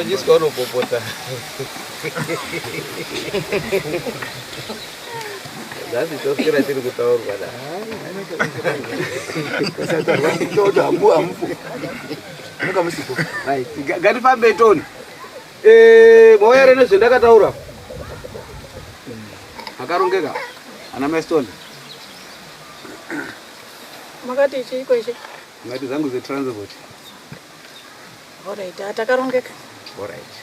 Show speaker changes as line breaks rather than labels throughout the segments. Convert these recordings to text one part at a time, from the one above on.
Just go to Popota. That's it. Okay, I think it's all good. Right. Gari fa beton. Moya rene zindaka taura. Akarongeka. Ana mastone.
Makati chiko ichi.
Ngati zangu ze transport.
Alright, atakarongeka.
Alright.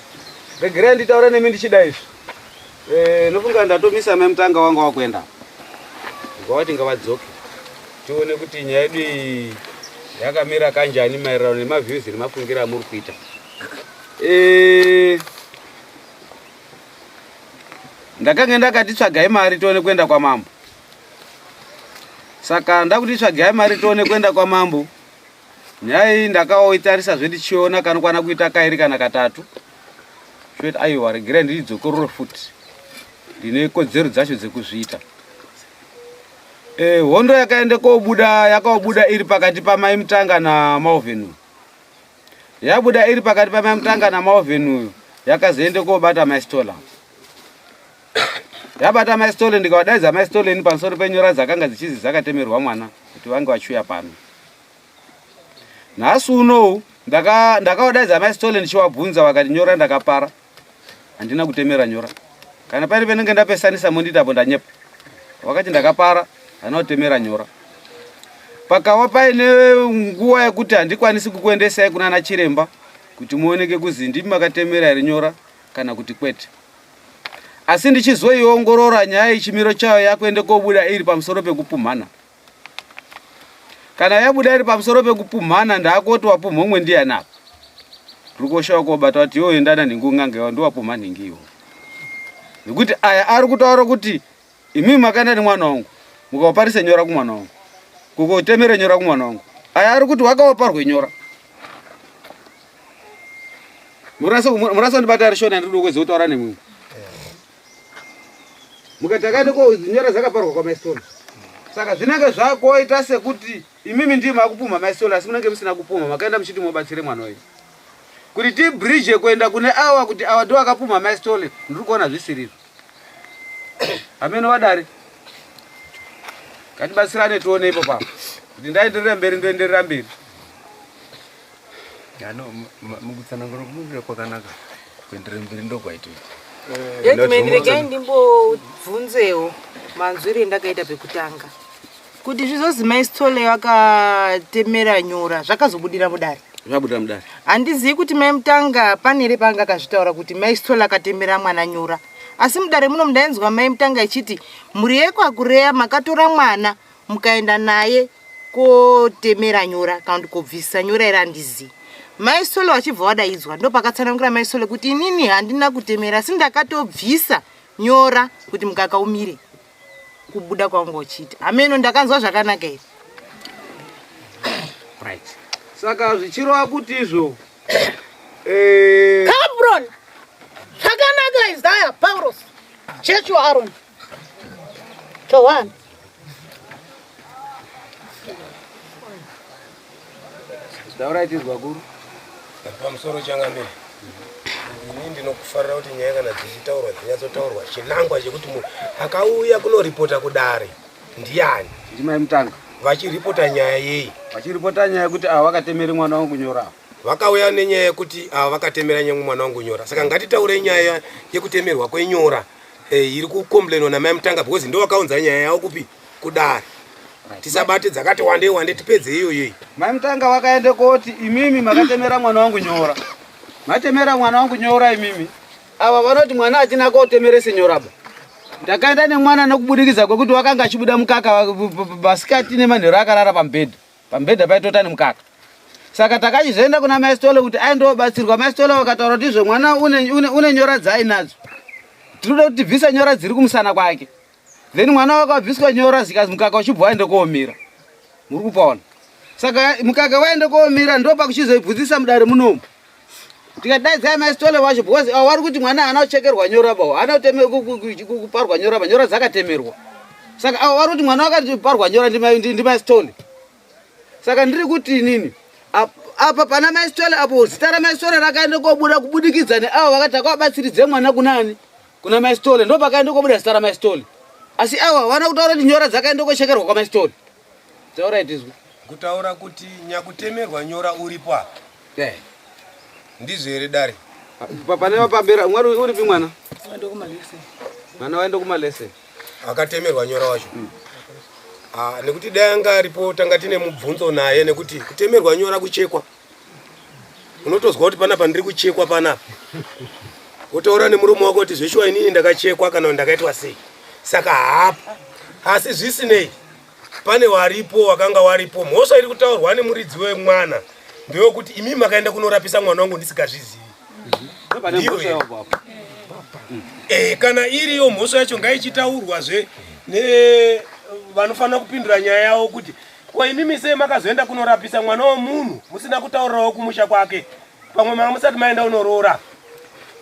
The grand taura nemi ndichida izvi. Nofunga ndatomisa memtanga wangu wakwenda. Ngawati ngavadzoke. Tione kuti nyaya yedu yakamira kanjani maererano nemaviews nemafungira amuri kuita. Ndakanga ndakati tsvagai mari tione kwenda kwa mambo. Saka ndakuti tsvagai mari tione kwenda kwa mambo. Nyaya iyi ndakaoitarisa zvetichiona kanokwana kuita kairi kana katatu. Shwet aiwa regira ndidzokorore futi. Ndine kodzero dzacho dzekuzviita. Hondo yakaende yakaobuda iri pakati pamai Mutanga na Mauvenu. Yabuda iri pakati pamai Mutanga na Mauvenu yakazoende kobata mastola. Yabata mastola ndikawadaidza mastola ni pamusoro penyora dzakanga dzichizi dzakatemerwa mwana kuti vange vachiuya pano. Nhasi uno ndakawadaidza mastola ndichiwabvunza vakati nyora ndakapara. Handina kutemera nyora. Kana pari penenge ndapesanisa monditapo ndanyepa. Wakati ndakapara anotemera nyora. Pakawa paine nguva yekuti handikwanisi kukuendesai kuna chiremba kuti muoneke kuzi ndimi makatemera iri nyora kana kuti kwete. Asi ndichizoiongorora nyaya chimiro chayo yakuende kobuda iri pamusoro pekupumhana. Kana yabuda iri pamusoro pekupumhana ndakoti wapumhomwe ndiye napa. Rukoshawa kobata kuti yo endana ndingungangewa ndiwapumhana ngiwo. Nekuti aya ari kutaura kuti imi makanda nemwana wangu mukaoparise nyora kumwana wangu. Kukotemere nyora kumwana wangu. Aya ari kuti wakaoparwe nyora. Muraso ndibata rishona ndiri kwezotaura nemwe. Mukatakaende ko nyora dzakaparwa kwa mastola. Saka zvinenge zvakoita sekuti imimi ndimi makupuma mastola asi munenge musina kupuma makaenda muchiti mobatsire mwana wenyu. Kuti ti bridge kuenda kune awa kuti awa ndo akapuma mastola ndiri kuona zvisiriro. Ameno wadari. Katibatsirane tuone ipo papo. Kuti ndaenderera mberi ndoenderera mberi.
Yano mukutsanangura kumuvira kwakanaka kuenderera mberi ndokwaito.
Ndimendrega ndimbo bvunzewo manzwire ndakaita pekutanga. Kuti zvizozi maistole yakatemera nyora zvakazobudira mudare.
Zvabudira mudare.
Handizivi kuti mai Mutanga panere panga akazvitaura kuti maistole akatemera mwana nyora. Asi mudare muno mudainzwa mai Mutanga ichiti muri yekwakureya makatora mwana mukaenda naye kotemera nyora kana kuti kobvisa nyora iri handizivi. Maistole wachibva wadaidzwa ndo pakatsanangura maistole kuti inini handina kutemera asi ndakatobvisa nyora kuti mukaka umire kubuda kwangu uchiti. Ameno ndakanzwa zvakanaka here.
Right. Saka zvichirova kuti izvo
Cabron. Zvakanaka Isaiah Paulos. Chechu Aaron. Chowan.
Daura itizwa guru.
Pamusoro changamire. Ini ndinokufarira kuti nyaya kana dzichitaurwa dzinyatsotaurwa chilangwa chekuti munhu akauya kunoripota kudare ndiani?
Ndimai Mutanga.
Vachiripota nyaya yei?
Vachiripota nyaya yekuti ava vakatemera mwana wangu nyora.
Vakauya nenyaya yekuti ava vakatemera mwana wangu nyora. Saka ngatitaure nyaya yekutemerwa kwenyora iri kukomplainwa namai Mutanga because ndo vakaunza nyaya yavo kupi kudare. Tisabate dzakati wande tipedze iyo yei.
Mai Mutanga vakaende koti imimi makatemera mwana wangu nyora. Matemera mwana wangu nyora imimi. Ava vanoti mwana achina kotemerese nyora ba. Ndakaenda nemwana nokubudikidza kwekuti wakanga achibuda mukaka basikati nemanhero akarara pambedha. Pambedha paitota nemukaka. Saka takachizoenda kuna maistole kuti aendobatsirwa. Maistole vakataura kuti izvo mwana une nyora dzaainadzo. Tinoda kuti bvisa nyora dziri kumusana kwake. Then mwana wakabviswa nyora zikazi mukaka uchibva waende koomira. Muri kupaona. Saka mukaka waende koomira ndo pakuchizoibvunzisa mudare munomu. Tikadaidza maistole wacho because wari kuti mwana haana kuchekerwa nyora ba. Haana kuparwa nyora ba. Nyora dzakatemerwa. Saka wari kuti mwana wakati parwa nyora ndi maistole. Saka ndiri kuti nini? apa pana maistole apo sitara maistole rakaenda kobuda kubudikidza neavo vakati akabatsiridze mwana kunani kuna maistole ndo pakaenda kobuda sitara maistole asi ava vana kutaura kuti nyora dzakaenda kochekerwa kwa maistole taura itizwe
kutaura kuti nyakutemerwa nyora uripo apa ndizvo here dare
pane vapambera mwari uripi mwana mwana waenda kumalese
akatemerwa nyora wacho nekuti dai anga aripo tanga tine mubvunzo naye nekuti kutemerwa nyora kuchekwa unotozwa kuti panapa ndiri kuchekwa panapa wotaura nemurume wako kuti zveshuwa inini ndakachekwa kana ndakaitwa sei saka hapa asi zvisinei pane waripo wakanga waripo mhosva iri kutaurwa nemuridzi wemwana ndeyekuti imi makaenda kunorapisa mwana wangu ndisikazvizivi kana iriyo mhosva yacho ngaichitaurwazve vanofanira kupindura nyaya yavo kuti kwa imimi sei makazoenda kunorapisa mwana womunhu musina kutaurirawo kumusha kwake pamwe manga musati maenda unoroora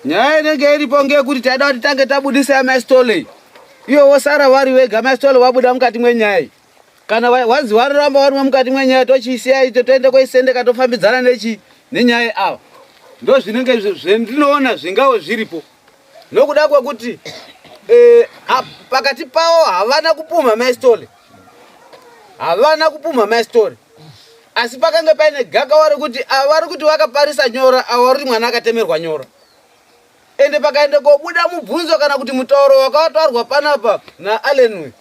nyaya inenge iripo ngeyekuti taida kuti tange tabudisa maistole iwo wosara wari wega maistole wabuda mukati mwenyaya kana wanzi waroramba warimwe mukati mwenyaya tochiisiya ito toende koisendeka tofambidzana nenyaya ava ndo zvinenge zvendinoona zvingawo zviripo nokuda kwekuti pakati pavo havana kupumha maistole asi pakange paine gaga vari kuti vakaparisa nyora ava vari kuti mwana akatemerwa nyora ende pakaende kobuda mubvunzo kana kuti mutauro wakataurwa panapa naalenwe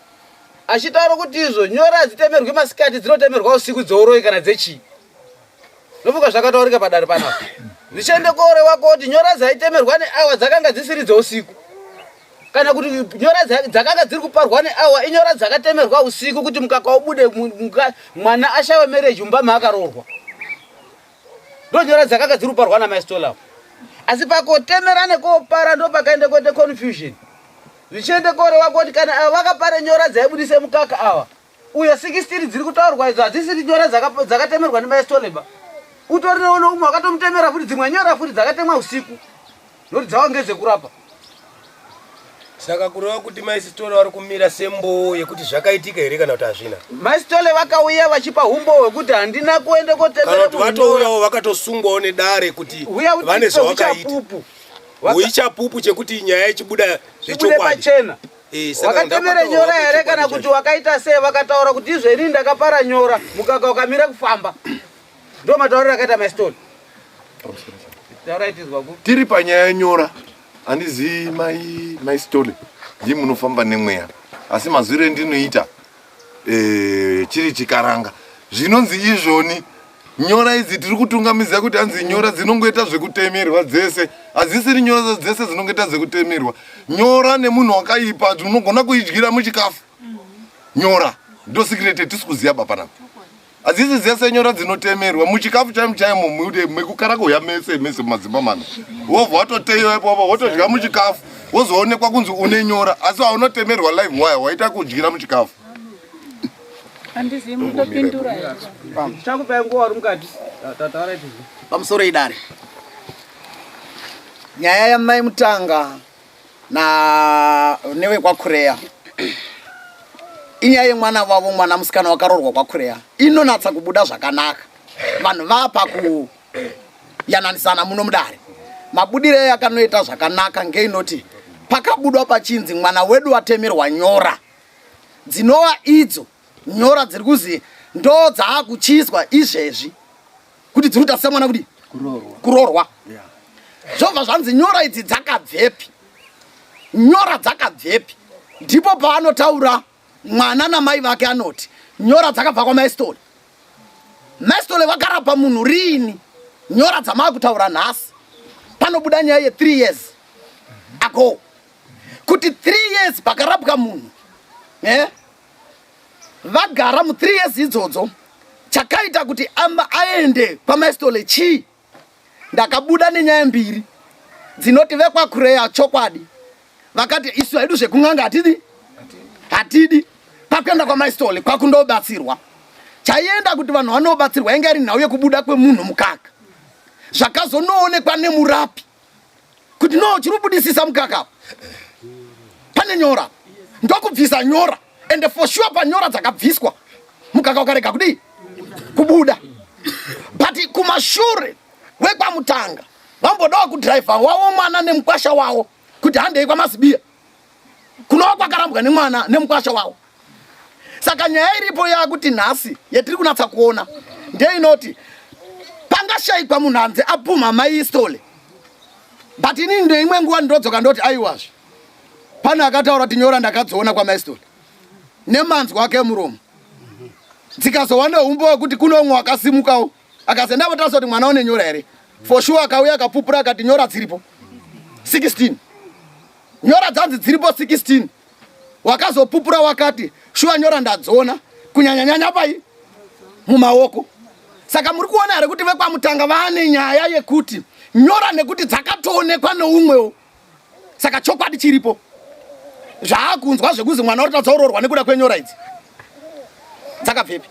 achitaura kuti izvo nyora hadzitemerwi masikati dzinotemerwa usiku dzouroi kana dzechii nofuka zvakataurika padare panapa zvichiende kooreva kuti nyora dzaitemerwa neawa dzakanga dzisiri dzousiku kana kuti nyora dzakanga dziri kuparwa neawa inyora dzakatemerwa usiku kuti mukaka ubude mwana ashawe mereji mumba maakarorwa ndo nyora dzakanga dziri kuparwa namaistolawo asi pakotemera nekopara ndo pakaende koite confusion zvichiende kooreva kuti kana ava vakapare nyora dzaibudise mukaka awa uyo 16 dziri kutaurwa idzo hadzisiri nyora dzakatemerwa nemaistoleba utori neono umwe wakatomutemera futi dzimwe nyora futi dzakatemwa usiku noti dzava ngedzekurapa
saka kureva kuti maistole vari kumira sembo yekuti zvakaitika here kana kuti hazvina
maistole vakauya vachipa umbo hwekuti handina kuende kotemera
kuti vatouyawo vakatosungwawo nedare kuti vane zvavakaita uichapupu chekuti nyaya ichibuda zvechokwadi
wakatemere nyora here kana kuti wakaita sei vakataura kuti izvo inini ndakapara nyora mukaka ukamira kufamba ndo matauriro akaita maistole
tiri panyaya yenyora handizivi maistole ndii munofamba nemweya asi mazwiro endinoita chiri chikaranga zvinonzi izvoni nyora idzi tiri kutungamidza kuti hanzi nyora dzinongoita zvekutemerwa dzese hadzisiri nyora dzese dzinongoita zvekutemerwa nyora nemunhu wakaipa unogona kuidyira muchikafu nyora ndo sikirete tisi kuziva bapanapa hadzisi dzese nyora dzinotemerwa muchikafu chaimo chaimo mekukara kuya mese mumadzimba mana wobva watoteiwa ipopo wotodya muchikafu wozoonekwa kunzi une nyora asi haunotemerwa live wire waita kudyira muchikafu
handizivi mutopindura
chakupai nguva uri mukati
pamusoro idare nyaya yamai mutanga nevekwakureya inyaya yemwana wavo mwana musikana wakarorwa kwakureya inonatsa kubuda zvakanaka vanhu vapa kuyananisana muno mudare mabudire akanoita zvakanaka ngeinoti pakabudwa pachinzi mwana wedu watemerwa nyora dzinova idzo nyora dziri kuzi ndo dzaakuchizwa izvezvi kuti dziri kutarisa mwana kuti kurorwa zvobva zvanzi nyora idzi dzakabvepi nyora dzakabvepi ndipo paanotaura mwana namai vake anoti nyora dzakabva kwamaistole maistole vakarapa munhu riini nyora dzamaa kutaura nhasi panobuda nyaya ye3 years ago kuti 3 years pakarapwa munhu vagara mu3 years idzodzo chakaita kuti aende kwamaistole chii ndakabuda nenyaya mbiri dzinoti vekwakureya chokwadi vakati isu haidu zvekung'anga hatidi pakuenda kwamaistole kwakundobatsirwa chaienda kuti vanhu vanobatsirwa inge iri nhau yekubuda kwemunhu mukaka zvakazonoonekwa nemurapi kuti no chiri kubudisisa mukaka pane nyora ndokubvisa nyora ende for sure panyora dzakabviswa mukaka ukarega kudi kubuda but kumashure wekwamutanga vambodawo kudhiraivha wavo mwana nemukwasha wavo kuti handei kwamazibiya kunowa kwakarambwa nemwana nemukwasha wavo. Saka nyaya iripo yakuti nhasi yatiri kunatsa kuona ndeinoti pangashayikwa munhu hanze apumha maistole, but inini ndeimwe nguva ndodzoka ndoti aiwazve pane akataura kuti nyora ndakadziona kwamaistole nemanzwi ake emuromo. Dzikazowa neumbo wekuti kuno umwe wakasimukawo akazendavo taso kuti mwana une nyora here, for sure akauya akapupura akati nyora dziripo 16, nyora dzanzi dziripo 16. Wakazopupura wakati shuwa nyora ndadziona kunyanyanyanya pai mumaoko. Saka muri kuona here kuti vekwamutanga vane nyaya yekuti nyora nekuti dzakatoonekwa neumwewo, saka chokwadi chiripo zvaakunzwa zvekuzi mwana uri tadzaurorwa nekuda kwenyora idzi dzakabvepi.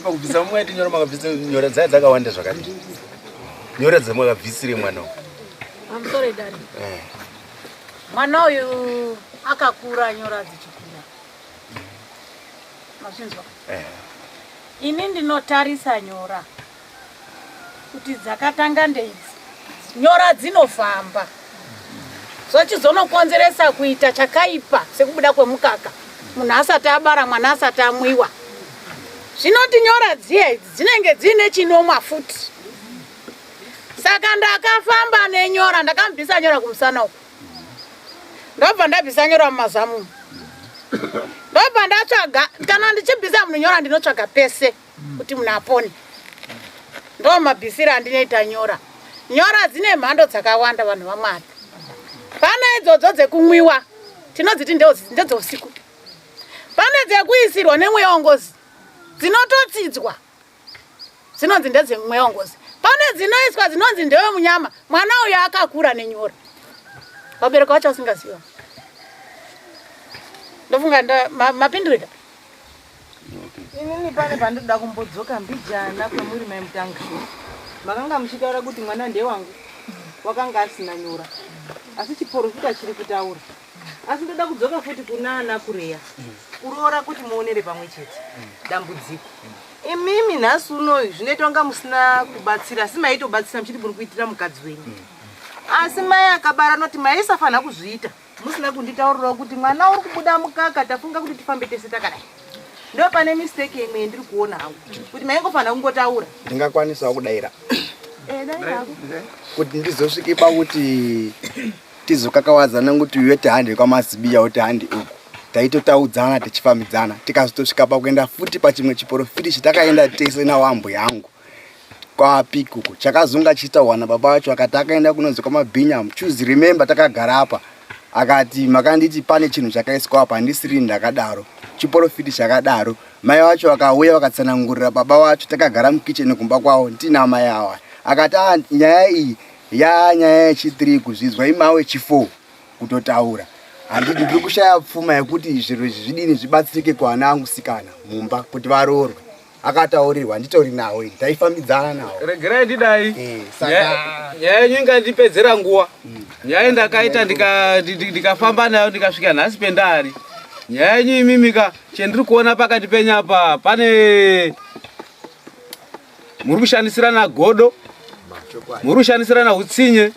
Pakubvisa mumwe nyora makabvisa nyora dzaya dzakawanda zvakadii? Nyora dzamakabvisire mwana.
I'm sorry, Daddy. Mwana uyu akakura nyora dzichikura. Mazvinzwa? Ini ndinotarisa nyora kuti dzakatanga ndeidzi. Nyora dzinofamba. Zvochizonokonzeresa kuita chakaipa sekubuda kwemukaka. Munhu asati abara, mwana asati amwiwa. Zvinoti nyora dziye dzinenge dzine chinomwa futi. Saka ndakafamba nenyora, ndakambvisa nyora kumusana uko. Ndobva ndabvisa nyora mumazamu. Ndobva ndatsvaga, kana ndichibvisa munhu nyora ndinotsvaga pese kuti munhu apone. Ndo mabvisira andinoita nyora. Nyora dzine mhando dzakawanda vanhu vaMwari. Pane idzodzo dzekumwiwa, tinodziti ndedzousiku. Pane dzekuisirwa nemweya wongozi, dzinototsidzwa, dzinonzi ndedzemweya wongozi. Pane dzinoiswa dzinonzi ndewe munyama. Mwana uyu akakura nenyora. Vabereki vacho vasingaziva. Ndofunga mapindurika.
Inini pane pandoda kumbodzoka mbijana kwemuri maimutanga. Makanga muchitaura kuti mwana ndewangu wakanga asina nyora. Asi chiporofita chiri kutaura. Asi ndoda kudzoka futi kunana kureya. Kuroora kuti muonere pamwe chete dambudziko. Imimi nhasi unoyu zvinoita kunga musina kubatsira, asi maitobatsira muchiti muri kuitira mukadzi wenyu. Asi mai akabara noti maisafanha kuzviita musina kunditaurirawo kuti mwana uri kubuda mukaka, tafunga kuti tifambe tese takadai. Ndo pane mistake imwe ndiri kuona hangu kuti maingofanha kungotaura.
Ndingakwanisawo kudaira
Dai hako
kuti ndizosvike pakuti tizokakawadzana kuti uyete handi kwamazibiya uti handi uku taitotaudzana tichifambidzana tikazotosvika pakuenda futi pachimwe chiporofiti chitakaenda tese nawambo yangu kwapikuku chakazonga chiitaurwa nababa vacho akati akaenda kunonzi kwamabhinya choose remember takagara apa akati makanditi pane chinhu chakaiswa apa handisiri ndakadaro chiporofiti chakadaro. Mai vacho vakauya vakatsanangurira baba vacho takagara mukicheni kumba kwavo ndina mai ava akati nyaya iyi nyaya yechi3 kuzvidzwa imawe chi4 kutotaura. Handiti ndiri kushaya pfuma yekuti zviro izvi zvidini zvibatsirike kuana angu sikana mumba kuti varoorwe. Akataurirwa nditori nawo taifambidzana nawo.
Regerai ndidai. Nyaya yenyu ingandipedzera nguva. Nyaya ndakaita ndikafamba nayo ndikasvika nhasi pendari. Nyaya yenyu imimika chendiri kuona pakati penyu apa pane muri kushandisirana godo, muri kushandisirana utsinye,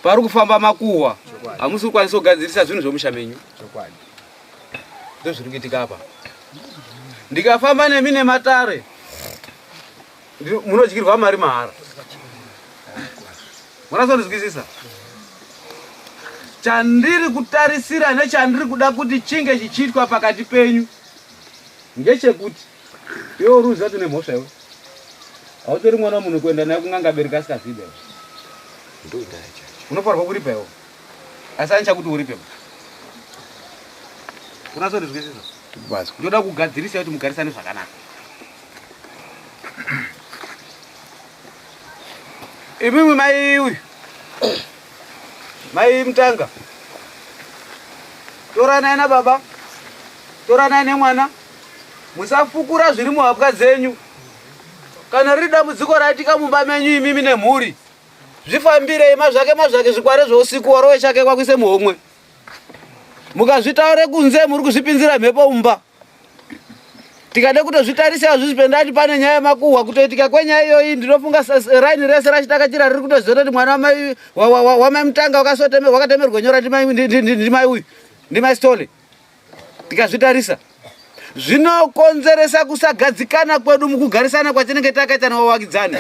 pari kufamba makuhwa. Hamusi kukwanisa kugadzirisa zvinhu zvomusha menyu. Ndo zviri kuitika apa. Ndikafamba nemi nematare munodyirwa mari mahara. Munazondizwisisa? Chandiri kutarisira nechandiri kuda kuti chinge chichitwa pakati penyu ngechekuti iwe ruzi ati nemhosva iwe hautori mwana wamunhu kuenda naye kunganga bereka asikazvida iwe unofanirwa kuripa iwe asi anichakuti uripe. Unazondizwisisa? Ndoda kugadzirisa kuti mugarisane zvakanaka. Imimi mai uyu mai mutanga toranai nababa, toranai nemwana, musafukura zviri muhapwa dzenyu. Kana riri dambudziko raitika mumba menyu imimi nemhuri, zvifambirei mazvake zvikware zvousiku warowe chake kwakuise muhomwe. Mukazvitaure kunze muri kuzvipinzira mhepo mumba. tikade kutozvitarisa zvizvipendati pane nyaya yemakuhwa kutoitika kwenyaya iyoyi ndinofunga raini rese rachitakachira riri kutozota kuti mwana wamai Mutanga wakatemerwa nyora ndimai uyu ndimai Stole. Tikazvitarisa zvinokonzeresa kusagadzikana kwedu mukugarisana kwatinenge takaita navawakidzani.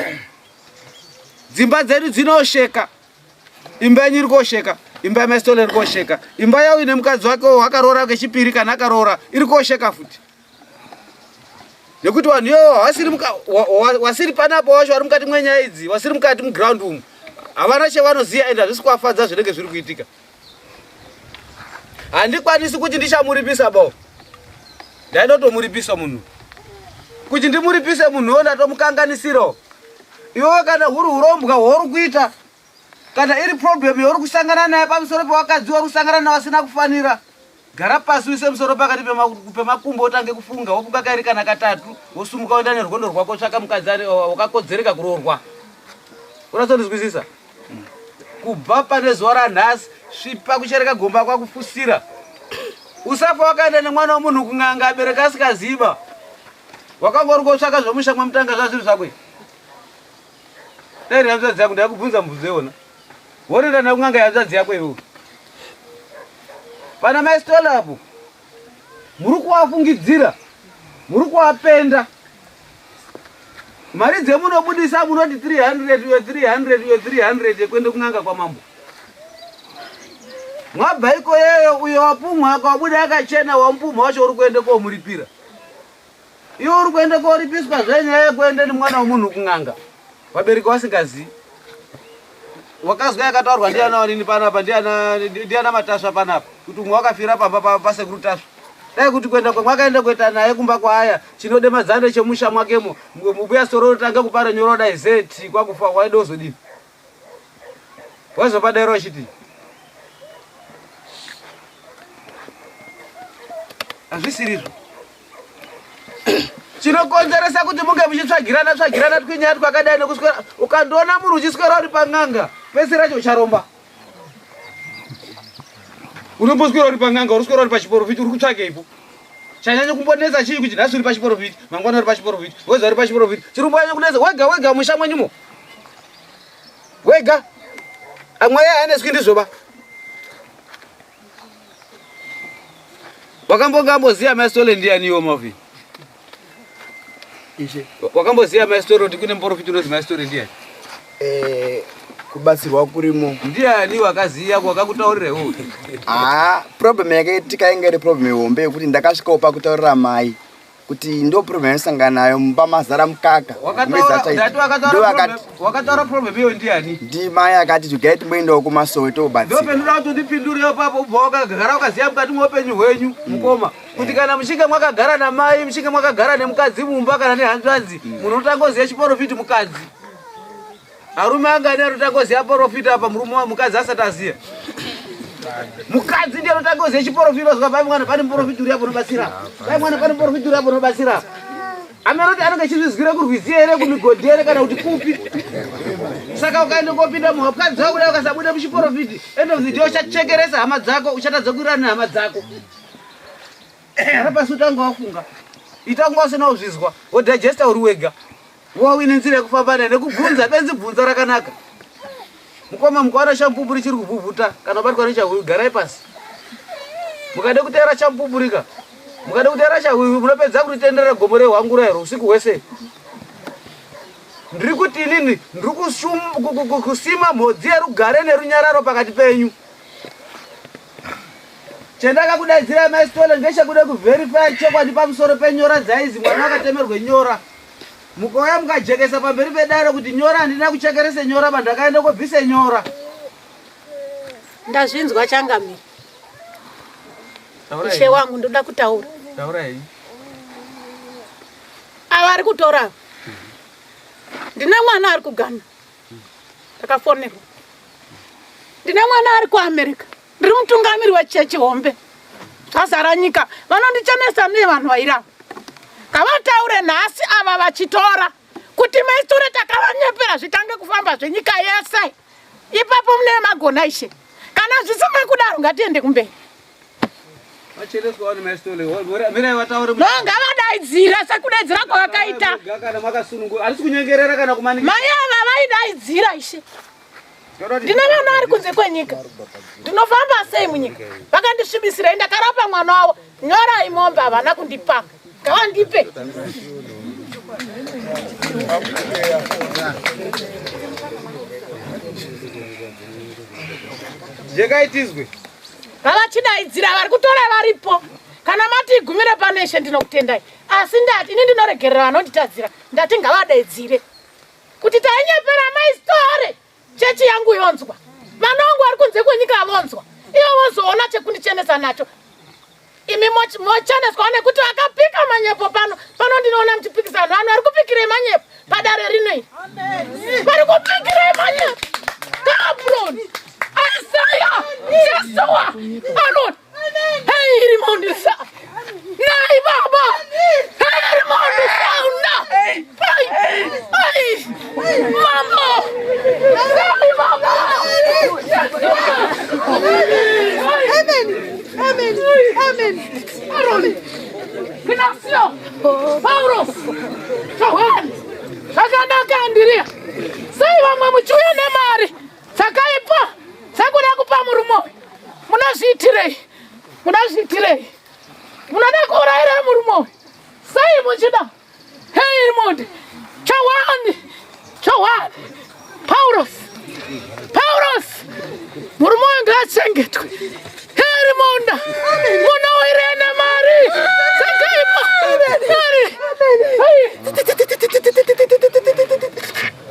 Dzimba dzedu dzinosheka, imba yenyu iri kosheka, imba yamai Stole iri kosheka, imba yau ine mukadzi wake wakaroora kechipiri kana akaroora iri kosheka futi. Nekuti vanhu ivo wasiri panapo wacho vari mukati mwenyaya idzi, wasiri mukati muground umu, havana chavanoziva ende hazvisi kuafadza zvinenge zviri kuitika. Handikwanisi kuti ndichamuripisa bao, ndainotomuripisa munhu. Kuti ndimuripise munhu ndatomukanganisirawo. Iwewe kana huri urombwa hwauri kuita, kana iri problem yauri kusangana naye pamusoro pewakadzi wauri kusangana naye wasina kufanira, gara pasi uise musoro pakati pemakumbo utange kufunga, wofunga kairi kana katatu, wosumuka uenda nerwondo rwako tsvaka mukadzi wakakodzereka kuroorwa. Unotonzwisisa? Kubva pane zuva ranhasi svipa kuchereka gomba kwakufusira. Usafa wakaenda nemwana womunhu kun'anga abereka asikaziva. Wakanga uri kotsvaka zvomushamwa Mutanga zvazviri zvakwe. Dai hanzvadzi yako ndakubvunza mubvunzo iwona. Woenda nekun'anga yanzvadzi yako iwewe. Pana mai Stole apo muri kuvafungidzira, muri kuvapenda. Mari dzemunobudisa munoti 300 yekuende kun'anga kwamambo. Mwabvaiko yeyo uyo wapumwa akawabuda akachena wampumwa wacho uri kuende komuripira. Iwe uri kuende koripiswa zvenyaya yekuende nemwana womunhu kun'anga. Vabereki vasingazivi. Wakazwa yakataurwa ndiana wanini panapa, ndiana Matasva panapa, kuti umwe wakafira pamba pasekuru Tasva. Dai kuti kuenda kwamwakaenda kuita naye kumba kwaaya chinode madzande chemusha mwakemo, mubuya soro tanga kupara nyoro dai zeti kwakufa waide uzodini. Wazopadero chiti. Azvisirizvo. Chinokonzeresa kuti munge muchitsvagirana twinyaya twakadai nekuswera, ukandoona munhu uchiswera uri pan'anga, pese racho ucharomba. Unomboswera uri pan'anga, uruswera uri pachiporofiti, uri kutsvageipo. Chanyanya kumbonetsa chii kuti nhasi uri pachiporofiti, mangwana uri pachiporofiti, weza uri pachiporofiti. Chirumbonyanya kunetsa wega musha mwenyumo. Wega. Amwe haneswi ndizvoba. Wakambongamboziya mai Stole ndiani iwo mavi? Wakamboziya mai Stole kuti kune muprofiti unonzi mai Stole ndiani?
Kubatsirwa kurimo.
Ndiani wakaziya wakakutaurirewo?
Problem yakaitika inge iri problem ihombe yekuti ndakasvikawo pakutaurira mai kuti ndo problem yanosangana nayo pamazara mukaka.
Wakataura problem iyo ndiani?
Ndimai akati tugai timboendawo kumasowe tobatsira.
Ndopindura kuti undipindure papo ubva wakagara wakaziya mukati mweupenyu hwenyu mukoma kuti kana mushinga mwakagara namai, mushinga mwakagara nemukadzi mumba kana nehanzvadzi, munotangoziya chiporofiti mukadzi. Arume angani anotangoziya porofiti apa murume mukadzi asati aziya? Mukadzi ndiye anotangoziya chiporofiti, ozwa pai mwana pane muprofiti uri apo unobatsira. Pai mwana pane muprofiti uri apo unobatsira. Ameriti anenge achizvizwira kurwizi here kumigodhi here kana kuti kupi. Saka ukaenda kopinda mukadzi wako dai ukasabuda muchiporofiti, end of the day uchachekeresa hama dzako, uchatadza kuirana nehama dzako. Rapasi utanga wafunga. Itanga usina kuzvizwa, wodigesta uri wega. Wawine nzira yekufamba naye nekubvunza benzi bvunza rakanaka. Mukoma mukaona champupuri chiri kuvhuvhuta kana ubatwa nechahuyu, garai pasi. Mukade kuteera champupurika, mukade kuteera chahuyu, munopedza kuritenderera gombo rehwangura iro usiku hwese. Ndiri kuti inini ndiri kusima mhodzi yerugare nerunyararo pakati penyu. Chendakakudaidzira mai Stole ngechekuda kuverify chokwadi pamusoro penyora dzaizi mwana wakatemerwa nyora. Mukauya mukajekesa pamberi pedare kuti nyora handina kuchekerese nyora bandakaenda kobvise nyora.
Ndazvinzwa changamira. Ishe wangu ndoda kutaura.
Taura hei.
Avari kutora. Ndine mwana ari kuGhana. Ndakafonerwa. Ndine mwana ari kuAmerica. Ndiri mutungamiri wechechi hombe. Zvazara nyika. Vanondichenesa nevanhu vairava. Kavataure nhasi ava vachitora kuti mai Stole takavanyepera zvitange kufamba zvenyika yese. Ipapo mune magona ishe. Kana zvisime kudaro ngatiende kumberi.
Vachereswa mai Stole. Mirai vataure.
No, ngavadai kudaidzira sekudaidzira kwavakaita.
Arisi kunyengerera kana kumanika.
Mai ava vaidaidzira ishe. Ndine vana vari kunze kwenyika. Ndinofamba sei munyika? Vakandisvibisira ndakarapa mwana wavo. Nyora imombe havana kundipa. Ngavandipe.
Jekaitizwe.
Vavachidaidzira vari kutora varipo. Kana mati igumire paneshe ndinokutendai. Asi ndati ini ndinoregerera vanonditadzira. Ndati ngavadaidzire. Kuti tainyepera maistore. Chechi yangu yonzwa. Vanongo vari kunze kwenyika vonzwa. Ivo vozoona chekundichenesa nacho. Imi mocheneswa nekuti vakapika manyepo pano. Pano ndinoona muchipikisa vanhu vari kupikira manyepo. Padare rinoi. Vari kupikira manyepo. Kabron. Isaiah. Yeshua. Anon. Hey, Rimondisa. Nai baba. Hey, Rimondisa. Hey. Mama. Hey, mama. Amen. Aroni. Ignacio. Paulos. Johan. Sakanaka andiria. Sai vamwe muchuya nemari. Sakaipa. Sakuda kupa murumo. Munazviitirei. Munada kuurayira murumo. Sai muchida. Hey, Monde. Johan. Paulos. Murumo ngachengetwe. Hey, Monda. Munoirene mari. Sakaipa. Mari.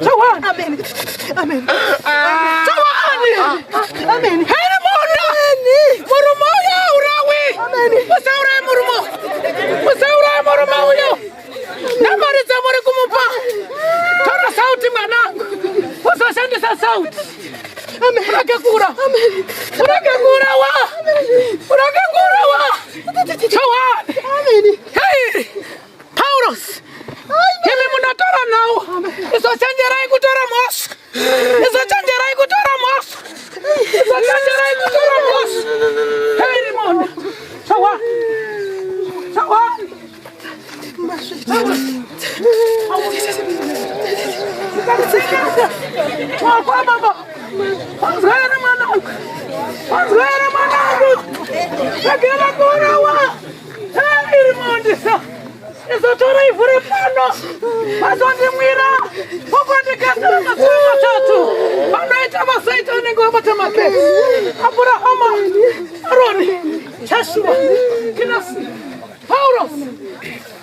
Johan. Amen. Amen. Hey, Monda. Murumo ya urawi. Musaura murumo yo. Namari zamuri kumupa. Tora sauti mwanangu. Usashandisa sauti. Urakekura wa. Johan. Hey, Paulos. Himi munatora nao. Isochanjerai kutora mosu. Hey, Rimona. Johan. Kwa baba. Wanzwera mwanangu. Sakela kura wa. Hey, Rimondisa. Izotora ivure pano. Mazondi mwira. Pokwende kasira masoma tatu. Panoita masaita nengoma tamakesi. Abrahama. Aroni. Yeshua. Kinasi. Paulos.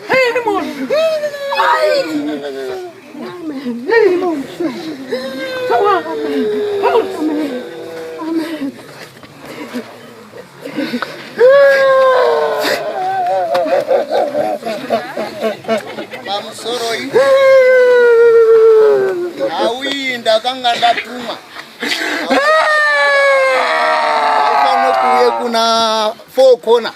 Hey, Rimon. Hey, Rimon. Johan. Paulos. Amen.
Pamusoroi awi ndakanga ndatuma panokuye kuna 4 kona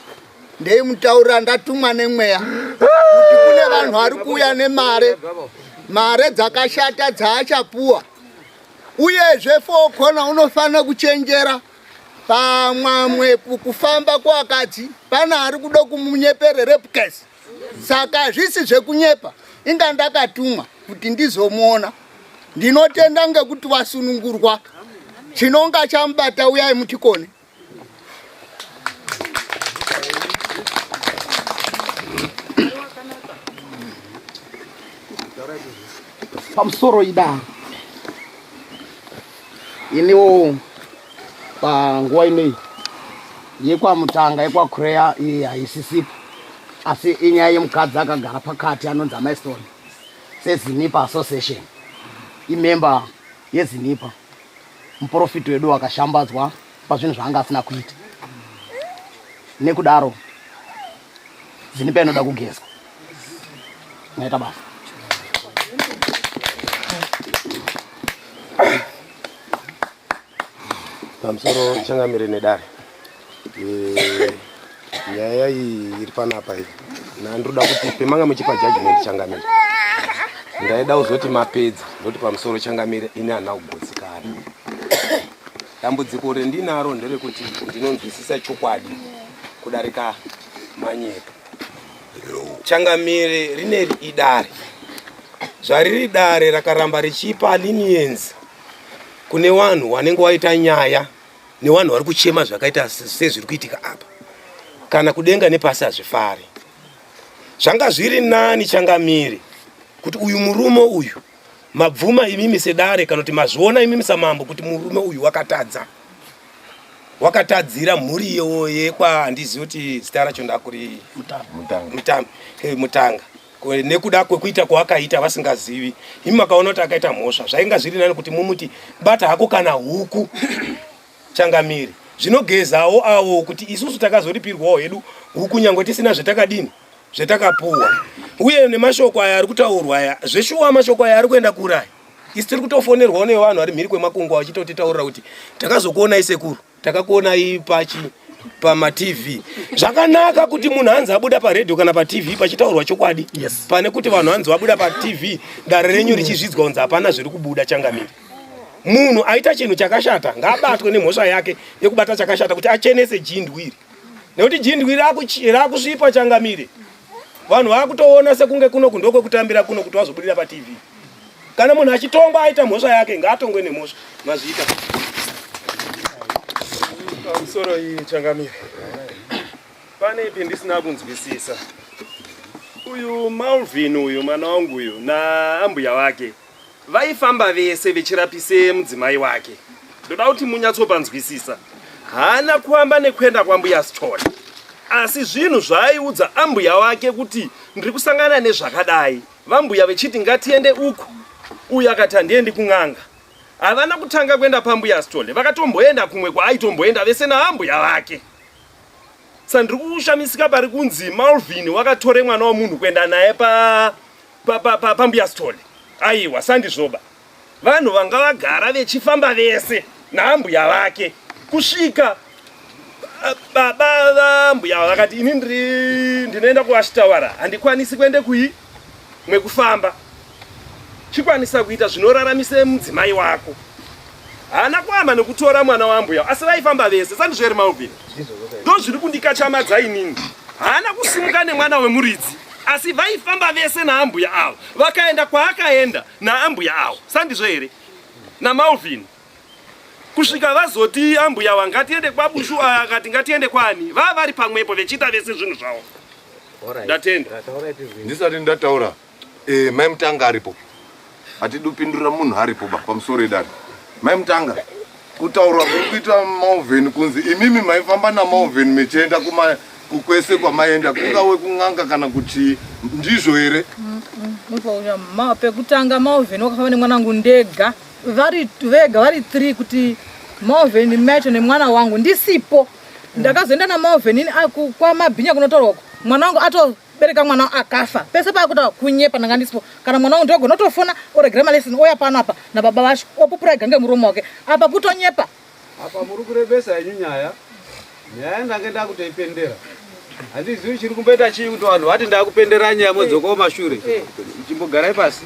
ndeimutaurira ndatumwa nemweya kuti kune vanhu vari kuuya nemare dzakashata dzaachapuwa uyezve 4 kona unofanira kuchenjera pamwamwe kufamba kwakadzi pana ari kuda kumunyeperera repukesi. Saka zvisi zvekunyepa inga ndakatumwa kuti ndizomuona. Ndinotenda ngekuti wasunungurwa. Chinonga chambata uyai mutikone.
Pamusoro ida. Iniwo panguva inei yekwamutanga yekwakureya iyi haisisipo. Asi inyaya yemukadzi akagara pakati anonzi amaistoni seZinipa Association, imemba yeZinipa. Muprofiti wedu akashambadzwa pazvinhu zvaanga asina kuita. Nekudaro Zinipa inoda kugezwa. Naita basa.
Pamusoro changamire nedare. Nyaya iyi iri panapa iyi. Ndandoda kuti pemanga muchipa judgment changamire. Ndaida uzoti mapedza ndoti pamusoro changamire ine ana kugotsikana. Dambudziko rendinaro nderekuti ndinonzwisisa chokwadi kudarika manyepo. Changamire rine idare. Zvariri dare rakaramba richipa lenienzi kune vanhu vanenge vaita nyaya nevanhu vari kuchema zvakaita sezviri kuitika apa. Kana kudenga nepasi hazvifari. Zvanga zviri nani Changamire kuti uyu murume uyu mabvuma imimi sedare kana kuti mazviona imimi samambo kuti murume uyu wakatadzira mhuri yekwa handizivi kuti zita racho ndakuri Mutanga. Nekuda kwekuita kwakaita vasingazivi imi makaona kuti akaita mhosva zvainga zviri nani kuti mumuti bata hako kana huku Changamire zvinogezawo avo kuti isusu takazoripirwawo hedu huku nyangwe tisina zvatakadini zvatakapuwa uye nemashoko aya ari kutaurwa aya zveshuwa mashoko aya ari kuenda kurai isi tiri kutofonerwawo nevanhu vari mhiri kwemakungu vachitotitaurira kuti takazokuonai sekuru takakuonai pama-TV. Zvakanaka kuti munhu hanzi abuda paredhiyo kana pa-TV pachitaurwa chokwadi pane kuti vanhu hanzi vabuda pa-TV dare renyu richizvidzwa kunzi hapana zviri kubuda Changamire. Munhu aita chinhu chakashata ngaabatwe nemhosva yake yekubata chakashata kuti achenese jindwiri nekuti jindwiri rakusvipa Changamire. Vanhu vakutoona sekunge kuno kundoko kutambira kuno kuti wazobudira pa-TV. Kana munhu achitongwa aita mhosva yake ngaatongwe nemhosva mazvita. Pamusoro iyi Changamire pane ipi ndisina kunzwisisa. Uyu Malvin uyu mwana wangu uyu na ambuya wake vaifamba vese vechirapise mudzimai wake. Ndoda kuti munyatsopanzwisisa. Hana kuamba nekwenda kwambuya Story. Asi zvinhu zvaiudza ambuya wake kuti ndiri kusangana nezvakadai. Vambuya vechiti ngatiende uku. Uyu akati handiendi kun'anga. Havana kutanga kwenda pambuya Story. Vakatomboenda kumwe kwaaitomboenda vese naambuya wake. Sandiri kushamisika pari kunzi Malvin wakatore mwana womunhu kuenda naye pambuya Story. Aiwa sandizvoba. Vanhu vanga vagara vechifamba vese naambuya wake kusvika baba vambuya vakati ini ndinoenda kuwachitawara handikwanisi kuende mwekufamba chikwanisa kuita zvinoraramise mudzimai wako. Hana kuamba nekutora mwana wambuya asi vaifamba vese sandizvere Malvin. Ndo zviri kundikachamadza inini. Hana kusimuka nemwana wemuridzi asi vaifamba vese naambuya avo vakaenda kwaakaenda naambuya avo sandizvo here naMalvin. Kusvika vazoti ambuya wangatiende kwabushu akati ngatiende kwani vari pamwepo vechiita vese zvinhu zvavo. Ndatenda
ndisati ndataura mai Mutanga aripo atidupindura munhu aripo pamusoro edare. Mai Mutanga kutaurwa kuita Malvin kunzi imimi maifamba naMalvin mechienda kukwese kwamaenda kungave kun'anga kana kuti ndizvo here?
Pekutanga Malvin wakafamba nemwanangu ndega vari 3 kuti Malvin macho nemwana wangu ndisipo. Ndakazoenda naMalvin kwamabhinya kunotorwa mwana wangu atobereka mwana akafa pese pakuta kunyepa ndanga ndisipo. Kana mwana wangu ndogona kutofona oregera malesson oya pano apa nababa vacho opupura gange muromo wake apa kutonyepa.
Apa muri kurebesa yenyu nyaya ndange ndakutoipendera. Handizivi chiri kumboita chii kuti vanhu vati ndakupendera nyaya modzokawo mashure. Chimbogarai pasi.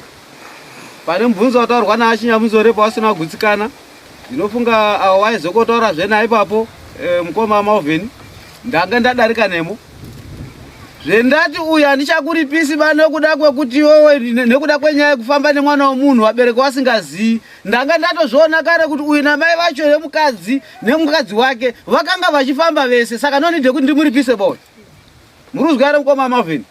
Pane mubvunzo wataurwa naachinyamuzorepo asina kugutsikana. Ndinofunga avo vaizokotaura zvenaye ipapo mukoma Malvin ndange ndadarika nemo. Zvendati uyu handichakuripisi nekuda kwekuti iwewe nekuda kwenyaya yekufamba nemwana womunhu wabereka wasingazivi. Ndanga ndatozviona kare kuti uyu namai vacho nemukadzi wake vakanga vachifamba vese saka nonide kuti ndimuripise boy. Muruzwa here mukoma Malvin?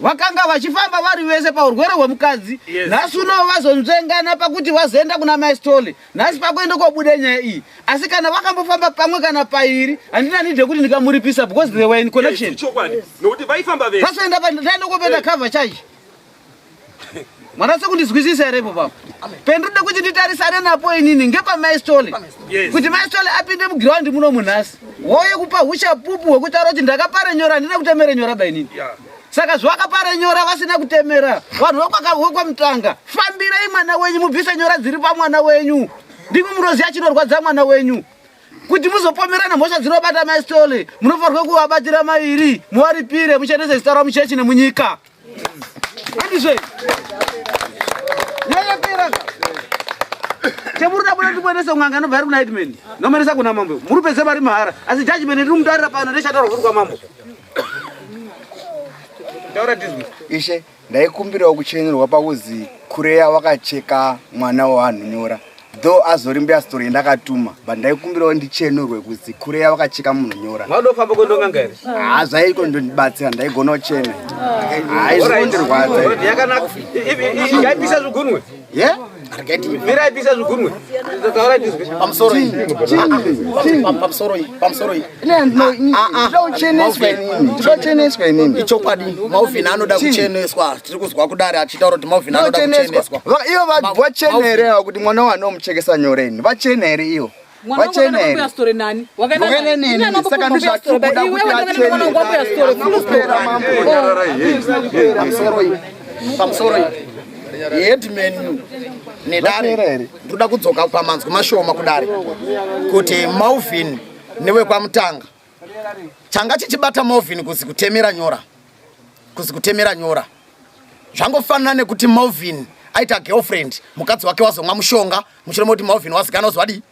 Vakanga vachifamba vari vese paurwere hwemukadzi. Nhasi unowo vazonzvengana pakuti vazoenda kuna mai Story. Nhasi pakuenda kobude nyaya iyi. Asi kana vakambofamba pamwe kana pairi handina nide kuti ndikamuripisa because they were in connection.
Nokuti vaifamba vese.
Vasoenda ndaenda kopenda cover chaji. Mwana sekundizwisisa here ipo papo. Pendude kuti nditarisane napo inini ngepamai Story. Kuti mai Story apinde muground muno munhasi. Woye kupa husha pupu hwekutaura kuti ndakapare nyora handina kutemere nyora bainini. Saka zvakapare nyora vasina kutemera. Vanhu vekwa Mutanga fambirai mwana wenyu mubvise nyora dziri pamwana wenyu. Ndimi munoziva chinorwadza mwana wenyu. Kuti muzopomerana mhosva dzinobata mai Story munofanirwa kuvabatira mairi muvaripire muchenese zita ravo muchechi nemunyika. Handizvo nyayapera chemurida bude ndimboendese kun'anga anobva ari kuna Edmund nomenesa kuna mambo muri pese vari mahara asi judgment riri kumutarira pano ndechataurwa kuri kwamambo. taura tizwe.
Ishe ndaikumbirawo kuchenerwa pakuzi kureya wakacheka mwana wavanhu nyora. Though azorimba story ndakatuma, but ndaikumbirawo ndichenerwe kuzi kureya wakacheka munhu nyora.
Madofamba kondonga here.
Zvaiko ndondibatsira ndaigona kuchena. Aizokundirwadza.
Yakanaka. Yaipisa zvigunwe.
Yeah?
Mira yaipisa zvigunwe. Taura tizwe.
Pamsoro.
Ndinocheneswa inini.
Ichokwadi Mauvin anoda kucheneswa. Tiri kuzwa kudare achitaura kuti Mauvin anoda kucheneswa.
Ivo vachenere kuti mwana wanomuchekesa nyoreni. Vachenere ivo. Vachenere.
story nani?
Wakana nini? Saka ndizvatukuda kuti achene.
Pamsoro. Headman nedare ndoda kudzoka pamanzwi mashoma kudare kuti Mauvin newe kwamutanga changa chichibata Mauvin kuzikutemera nyora zvangofanana nekuti Mauvin aita girlfriend mukadzi wake wazomwa mushonga mushure moti Mauvin wazikana wazwadi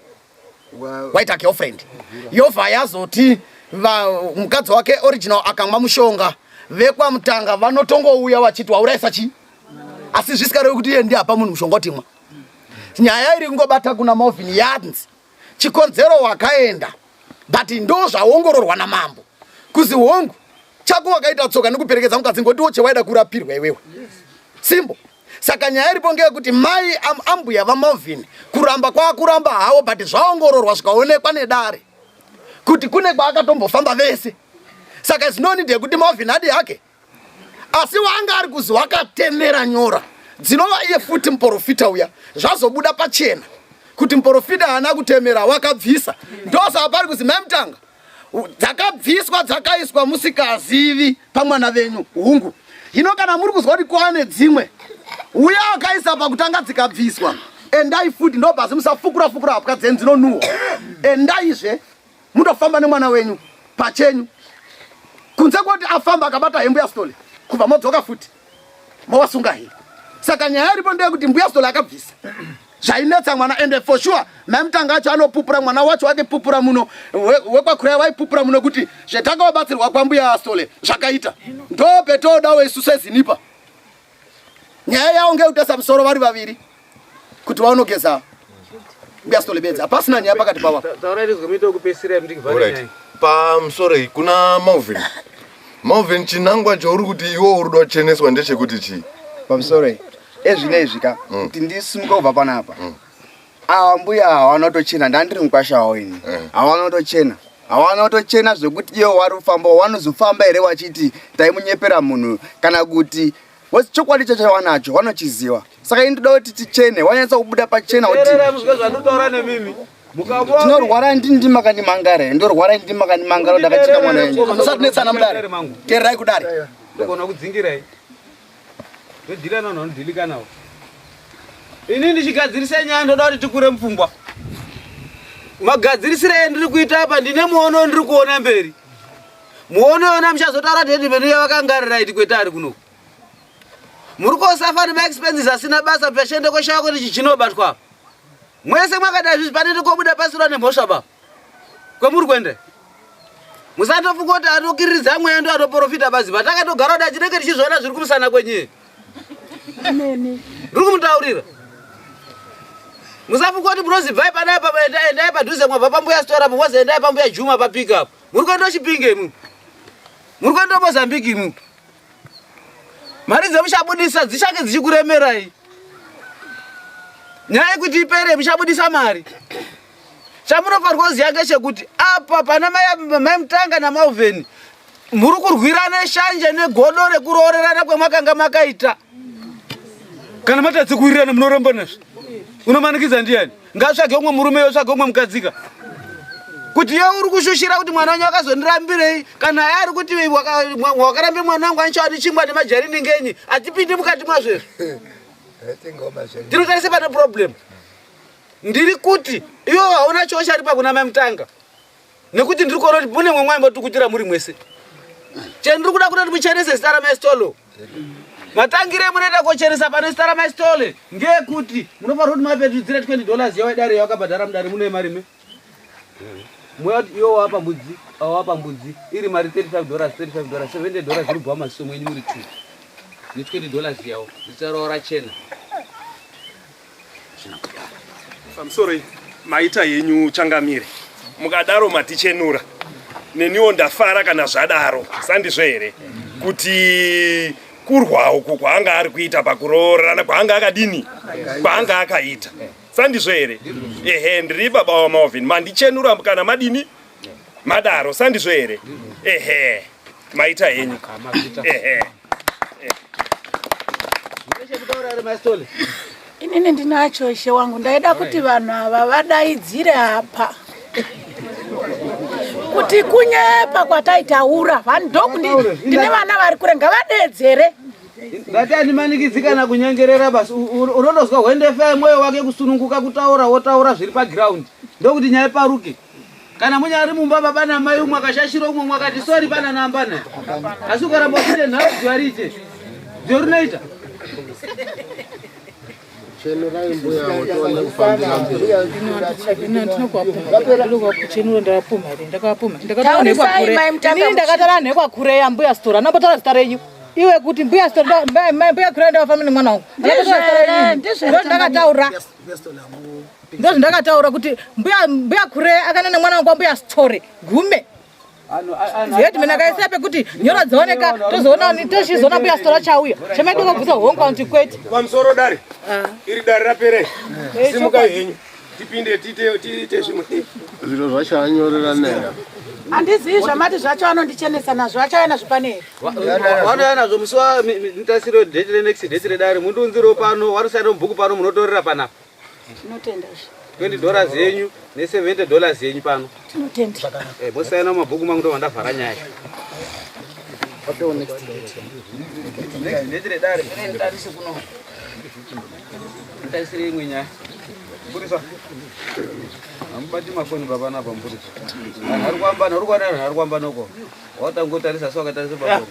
waita girlfriend Yovha yazoti mukadzi wake original akamwa mushonga vekwamutanga vanotongouya vachiti wauraisa chi asi zvisikare kuti iye ndiye apa munhu mushonga utimwa nyaya iri kungobata kuna Mauvin yanzi chikonzero wakaenda but ndo zvaongororwa namambo kuzi hongu chako wakaita tsoka nekuperekedza mukadzi ngoti woche waida kurapirwa iwewe simbo saka nyaya iripo ngeyekuti mai ambuya vaMauvin kuramba kwakuramba hawo but zvaongororwa zvikaonekwa nedare kuti kune kwaakatombofamba vese saka zinonide kuti Mauvin adi yake asi wanga ari kuzi wakatemera nyora dzinova iye futi muprofita uya zvazobuda pachena kuti muprofita haana kutemera wakabvisa ndosa pari kuzi memtanga dzakabviswa dzakaiswa musikazivi pamwana venyu hungu hino kana muri kuzwa kuti kwane dzimwe uya akaisa pakutanga dzikabviswa endai futi ndo basi musafukura hapwa dzenzinonuhwa endaizve mundofamba nemwana wenyu pachenyu kunze kuti afamba akabata hembu yastole kubva modzoka futi mowasunga hii saka nyaya iripo ndeyekuti mbuya stole akabvisa zvainetsa mwana ende for sure memtanga acho anopupura mwana wacho wake pupura muno wekwakureya waipupura muno kuti zvetakawabatsirwa kwambuya stole zvakaita ndo petodawo isusu ezinipa nyaya yawo ngeutesa musoro vari vaviri kuti vaonogeza mbuya stole bedzi hapasina nyaya pakati pava
pamusoro kuna Mauvin chinangwa chauri kuti iwo uri kucheneswa ndechekuti chi
pamusoro ezvinezvika kuti ndisimuka kubva panapa ava mbuya havanotochena ndandiri mukwasha wavo ini havanotochena zvekuti iwo wari kufamba wanozofamba here wachiti taimunyepera munhu kana kuti chokwadi chacho wanacho wanochiziva saka indoda kuti tichene wanyatsa kubuda pachena kuti tinorwara ndimakandimangara ndorwara ndimakandimangara ndakacheka mwana wenyu
musatinetsana mudare tererai kudare
ndogona kudzingirai ndodhilana nawo ndodhilika nawo ini ndichigadzirisa nyaya ndoda kuti tikure mupfungwa magadzirisire endiri kuita apa ndine muono ndiri kuona mberi muono yona muchazotaura kuti hedimeni yavakangarira iti kwetari kuno muri kosafa nemaexpenses asina basa pashende koshava kuti chichinobatwa mwese mwakada zvizvi panete kobuda pasirwa nemhosva ba kwemuri kuende musatofunga kuti anokiriridza mweya ndo anoprofita baziva takatogara kuti achinenge tichizviona zviri kumusana kwenye ndiri kumutaurira musafunga kuti munozibvai panapa endai padhuze mwabva pambuya stora pamwazi endai pambuya juma papikup muri kuenda chipinge imwi muri kuenda mozambique imwi mari dzemuchabudisa dzichange dzichikuremerai nyaya yekuti ipere muchabudisa mari chamunofanirwa kuziya ngechekuti apa pana mai Mutanga naMauvin muri kurwirana shanje negodo rekuroorerana kwemakanga makaita kana matadzikuwirirana munoromba nazvo unomanikidza ndiani ngatsvage umwe murume yotsvage umwe mukadzika kuti iye uri kushushira kuti mwana wanyu akazondirambirei kana ari kuti wakarambe mwana wangu anchawani chingwa nemajarini ngenyi atipindi mukati mwazvezvo tinotarisa pane problem ndiri kuti iwo hauna choo charipa kuna mai Mutanga nekuti ndiri kuona kuti mune mwemwe mbotukutira muri mwese chendiri kuda kuti muchenese zita ramaistolo matangire munoenda kochenesa pane zita ramaistole ngekuti munofanira kuti mapetudzire $20 yawaidare yawakabhadhara mudare mune marime Mwati iyo wapa mbudzi iri mari $35 $70 zviri bva masiso mwenyu muri 2 ni $20 yawo zitsaraora chena.
Famsore maita yenyu changamire mukadaro matichenura neniwo ndafara kana zvadaro sandizvo here kuti kurwa uku kwaanga ari kuita pakuroorana kwaanga akadini kwaanga akaita sandizvo here ehe ndiri baba waMalvin mandichenura kana madini madaro sandizvo here ehe maita yenyu ehe
inini ndinacho ishe wangu ndaida kuti vanhu ava vadaidzire apa kuti kunyepa kwataitaura vanhu ndokuti ndine vana vari kure ngavadedzere
ngati animanikidzika kana kunyengerera basi unondozwa hwendefe mwoyo wake kusununguka kutaura wotaura zviri paground ndokuti nyaya paruke kana munyari mumba baba namai umwe akashashira umwe mwakati sori pana nambana asi ukaramba usine nhau dziwariche dzorinoita
ndakatara nhekwa kureya mbuya stora nambotaura zita renyu iwe kuti mbuya stora mbuya kureya ndavafamili mwana wangu ndozvandakataura ndozvandakataura kuti mbuya kureya akanana mwana wangu wambuya story gume ziyeti mina kaisira pekuti nyora dzaoneka tochizoona mbuya stora chauya chemaidoko kubvisa honga kuti kwete
pamusoro dare iri dare rapere simuka henyu tipinde tiite zvimwe
zviro zvacho anyorera naye
handizivi zvamati zvacho anondichenesa nazvo achaaya nazvo pane
vanoya nazvo musi wamutasiro dheti renext dheti redare mundiunziro pano warusaira mubhuku pano munotorera panapa
tinotenda
$20 yenyu ne$70 yenyu pano
tinotenda
mosaina mumabhuku mangu ndo vandavhara nyaya dheti redare tarisire imwe nyaya mburisa amubati mafoni papanapa mburisa ari kuamba noko watangotarisa so akatarisa pafoni